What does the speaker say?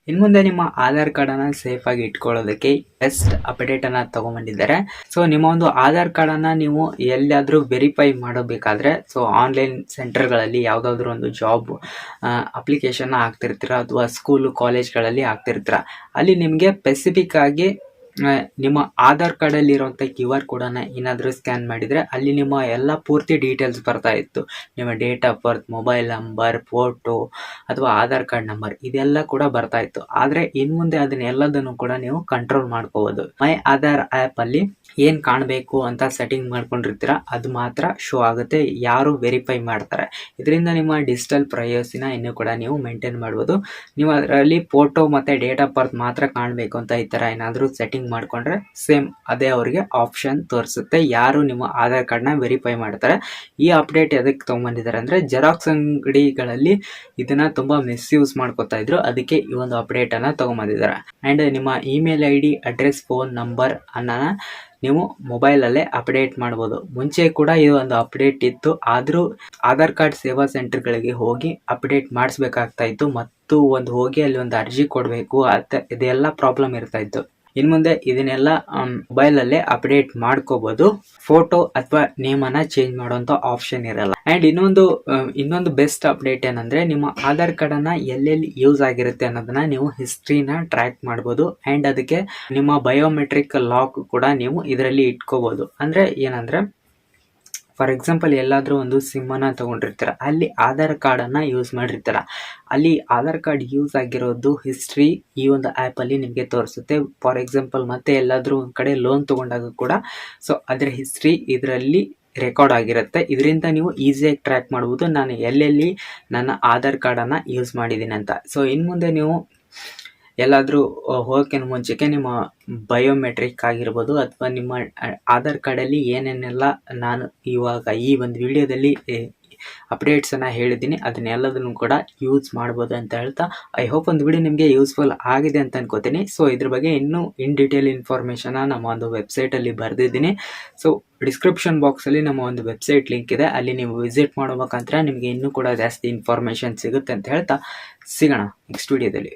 ಇನ್ನು ಮುಂದೆ ನಿಮ್ಮ ಆಧಾರ್ ಕಾರ್ಡನ್ನು ಸೇಫಾಗಿ ಇಟ್ಕೊಳ್ಳೋದಕ್ಕೆ ಬೆಸ್ಟ್ ಅಪ್ಡೇಟನ್ನು ತೊಗೊಂಬಂದಿದ್ದಾರೆ. ಸೊ ನಿಮ್ಮ ಒಂದು ಆಧಾರ್ ಕಾರ್ಡನ್ನು ನೀವು ಎಲ್ಲಾದರೂ ವೆರಿಫೈ ಮಾಡಬೇಕಾದ್ರೆ ಆನ್ಲೈನ್ ಸೆಂಟರ್ಗಳಲ್ಲಿ ಯಾವುದಾದ್ರೂ ಒಂದು ಜಾಬ್ ಅಪ್ಲಿಕೇಶನ್ನ ಹಾಕ್ತಿರ್ತೀರ ಅಥವಾ ಸ್ಕೂಲು ಕಾಲೇಜ್ಗಳಲ್ಲಿ ಹಾಕ್ತಿರ್ತೀರ. ಅಲ್ಲಿ ನಿಮಗೆ ಸ್ಪೆಸಿಫಿಕ್ ಆಗಿ ನಿಮ್ಮ ಆಧಾರ್ ಕಾರ್ಡಲ್ಲಿ ಇರುವಂಥ QR ಕೋಡನ್ನು ಏನಾದರೂ ಸ್ಕ್ಯಾನ್ ಮಾಡಿದರೆ ಅಲ್ಲಿ ನಿಮ್ಮ ಎಲ್ಲ ಪೂರ್ತಿ ಡೀಟೇಲ್ಸ್ ಬರ್ತಾ ಇತ್ತು. ನಿಮ್ಮ date of birth, mobile number, photo ಅಥವಾ ಆಧಾರ್ ಕಾರ್ಡ್ ನಂಬರ್ ಇದೆಲ್ಲ ಕೂಡ ಬರ್ತಾ ಇತ್ತು. ಆದರೆ ಇನ್ನು ಮುಂದೆ ಅದನ್ನೆಲ್ಲದನ್ನು ಕೂಡ ನೀವು ಕಂಟ್ರೋಲ್ ಮಾಡ್ಕೋಬೋದು. ಮೈ ಆಧಾರ್ ಆ್ಯಪಲ್ಲಿ ಏನು ಕಾಣಬೇಕು ಅಂತ ಸೆಟ್ಟಿಂಗ್ ಮಾಡ್ಕೊಂಡಿರ್ತೀರ ಅದು ಮಾತ್ರ ಶೋ ಆಗುತ್ತೆ, ಯಾರು ವೆರಿಫೈ ಮಾಡ್ತಾರೆ. ಇದರಿಂದ ನಿಮ್ಮ ಡಿಜಿಟಲ್ ಪ್ರೈವಸಿನ ಇನ್ನೂ ಕೂಡ ನೀವು ಮೇಂಟೈನ್ ಮಾಡ್ಬೋದು. ನೀವು ಅದರಲ್ಲಿ ಫೋಟೋ ಮತ್ತು ಡೇಟ್ ಆಫ್ ಬರ್ತ್ ಮಾತ್ರ ಕಾಣಬೇಕು ಅಂತ ಈ ಥರ ಏನಾದರೂ ಸೆಟ್ಟಿಂಗ್ ಮಾಡ್ಕೊಂಡ್ರೆ ಸೇಮ್ ಅದೇ ಅವರಿಗೆ ಆಪ್ಷನ್ ತೋರಿಸುತ್ತೆ ಯಾರು ನಿಮ್ಮ ಆಧಾರ್ ಕಾರ್ಡ್ನ ವೆರಿಫೈ ಮಾಡ್ತಾರೆ. ಈ ಅಪ್ಡೇಟ್ ಎದಕ್ಕೆ ತೊಗೊಂಬಂದಿದ್ದಾರೆ ಅಂದರೆ ಜೆರಾಕ್ಸ್ ಅಂಗಡಿಗಳಲ್ಲಿ ಇದನ್ನು ತುಂಬ ಮಿಸ್ಯೂಸ್ ಮಾಡ್ಕೋತಾ ಇದ್ರು, ಅದಕ್ಕೆ ಈ ಒಂದು ಅಪ್ಡೇಟನ್ನು ತೊಗೊಂಬಂದಿದ್ದಾರೆ. ಆ್ಯಂಡ್ ನಿಮ್ಮ email ID, address, phone number ನೀವು ಮೊಬೈಲಲ್ಲೇ ಅಪ್ಡೇಟ್ ಮಾಡ್ಬೋದು. ಮುಂಚೆ ಕೂಡ ಈ ಒಂದು ಅಪ್ಡೇಟ್ ಇತ್ತು, ಆದರೂ ಆಧಾರ್ ಕಾರ್ಡ್ ಸೇವಾ ಸೆಂಟರ್ಗಳಿಗೆ ಹೋಗಿ ಅಪ್ಡೇಟ್ ಮಾಡಿಸ್ಬೇಕಾಗ್ತಾ ಇತ್ತು ಮತ್ತು ಹೋಗಿ ಅಲ್ಲಿ ಒಂದು ಅರ್ಜಿ ಕೊಡಬೇಕು, ಇದೆಲ್ಲ ಪ್ರಾಬ್ಲಮ್ ಇರ್ತಾ ಇತ್ತು. ಇನ್ನು ಮುಂದೆ ಇದನ್ನೆಲ್ಲ ಮೊಬೈಲಲ್ಲೇ ಅಪ್ಡೇಟ್ ಮಾಡ್ಕೋಬೋದು. ಫೋಟೋ ಅಥವಾ ನೇಮನ್ನು ಚೇಂಜ್ ಮಾಡುವಂಥ ಆಪ್ಷನ್ ಇರಲ್ಲ. ಆ್ಯಂಡ್ ಇನ್ನೊಂದು ಬೆಸ್ಟ್ ಅಪ್ಡೇಟ್ ಏನಂದರೆ ನಿಮ್ಮ ಆಧಾರ್ ಕಾರ್ಡನ್ನು ಎಲ್ಲೆಲ್ಲಿ ಯೂಸ್ ಆಗಿರುತ್ತೆ ಅನ್ನೋದನ್ನ ನೀವು ಹಿಸ್ಟ್ರಿನ ಟ್ರ್ಯಾಕ್ ಮಾಡ್ಬೋದು. ಆ್ಯಂಡ್ ಅದಕ್ಕೆ ನಿಮ್ಮ ಬಯೋಮೆಟ್ರಿಕ್ ಲಾಕ್ ಕೂಡ ನೀವು ಇದರಲ್ಲಿ ಇಟ್ಕೋಬೋದು. ಅಂದರೆ ಏನಂದರೆ ಫಾರ್ ಎಕ್ಸಾಂಪಲ್ ಎಲ್ಲಾದರೂ ಒಂದು ಸಿಮ್ಮನ್ನು ತೊಗೊಂಡಿರ್ತೀರ, ಅಲ್ಲಿ ಆಧಾರ್ ಕಾರ್ಡನ್ನು ಯೂಸ್ ಮಾಡಿರ್ತೀರ, ಅಲ್ಲಿ ಆಧಾರ್ ಕಾರ್ಡ್ ಯೂಸ್ ಆಗಿರೋದು ಹಿಸ್ಟ್ರಿ ಈ ಒಂದು ಆ್ಯಪಲ್ಲಿ ನಿಮಗೆ ತೋರಿಸುತ್ತೆ. ಫಾರ್ ಎಕ್ಸಾಂಪಲ್ ಮತ್ತೆ ಎಲ್ಲಾದರೂ ಒಂದು ಕಡೆ ಲೋನ್ ತೊಗೊಂಡಾಗ ಕೂಡ ಅದರ ಹಿಸ್ಟ್ರಿ ಇದರಲ್ಲಿ ರೆಕಾರ್ಡ್ ಆಗಿರುತ್ತೆ. ಇದರಿಂದ ನೀವು ಈಸಿಯಾಗಿ ಟ್ರ್ಯಾಕ್ ಮಾಡ್ಬೋದು ನಾನು ಎಲ್ಲೆಲ್ಲಿ ನನ್ನ ಆಧಾರ್ ಕಾರ್ಡನ್ನು ಯೂಸ್ ಮಾಡಿದ್ದೀನಿ ಅಂತ. ಇನ್ನು ಮುಂದೆ ನೀವು ಎಲ್ಲಾದರೂ ಹೋಗೋಕ್ಕಿಂತ ಮುಂಚೆಗೆ ನಿಮ್ಮ ಬಯೋಮೆಟ್ರಿಕ್ ಆಗಿರ್ಬೋದು ಅಥವಾ ನಿಮ್ಮ ಆಧಾರ್ ಕಾರ್ಡಲ್ಲಿ ಏನೇನೆಲ್ಲ ನಾನು ಇವಾಗ ಈ ಒಂದು ವಿಡಿಯೋದಲ್ಲಿ ಅಪ್ಡೇಟ್ಸನ್ನು ಹೇಳಿದ್ದೀನಿ ಅದನ್ನೆಲ್ಲದನ್ನು ಕೂಡ ಯೂಸ್ ಮಾಡ್ಬೋದು ಅಂತ ಹೇಳ್ತಾ ಐ ಹೋಪ್ ಒಂದು ವಿಡಿಯೋ ನಿಮಗೆ ಯೂಸ್ಫುಲ್ ಆಗಿದೆ ಅಂತ ಅನ್ಕೋತೀನಿ. ಇದ್ರ ಬಗ್ಗೆ ಇನ್ನೂ ಇನ್ ಡೀಟೇಲ್ ಇನ್ಫಾರ್ಮೇಷನ್ನ ನಮ್ಮ ಒಂದು ವೆಬ್ಸೈಟಲ್ಲಿ ಬರೆದಿದ್ದೀನಿ. ಡಿಸ್ಕ್ರಿಪ್ಷನ್ ಬಾಕ್ಸಲ್ಲಿ ನಮ್ಮ ಒಂದು ವೆಬ್ಸೈಟ್ ಲಿಂಕ್ ಇದೆ, ಅಲ್ಲಿ ನೀವು ವಿಸಿಟ್ ಮಾಡೋ ಮುಖಾಂತರ ನಿಮಗೆ ಇನ್ನೂ ಕೂಡ ಜಾಸ್ತಿ ಇನ್ಫಾರ್ಮೇಷನ್ ಸಿಗುತ್ತೆ ಅಂತ ಹೇಳ್ತಾ ಸಿಗೋಣ ನೆಕ್ಸ್ಟ್ ವಿಡಿಯೋದಲ್ಲಿ.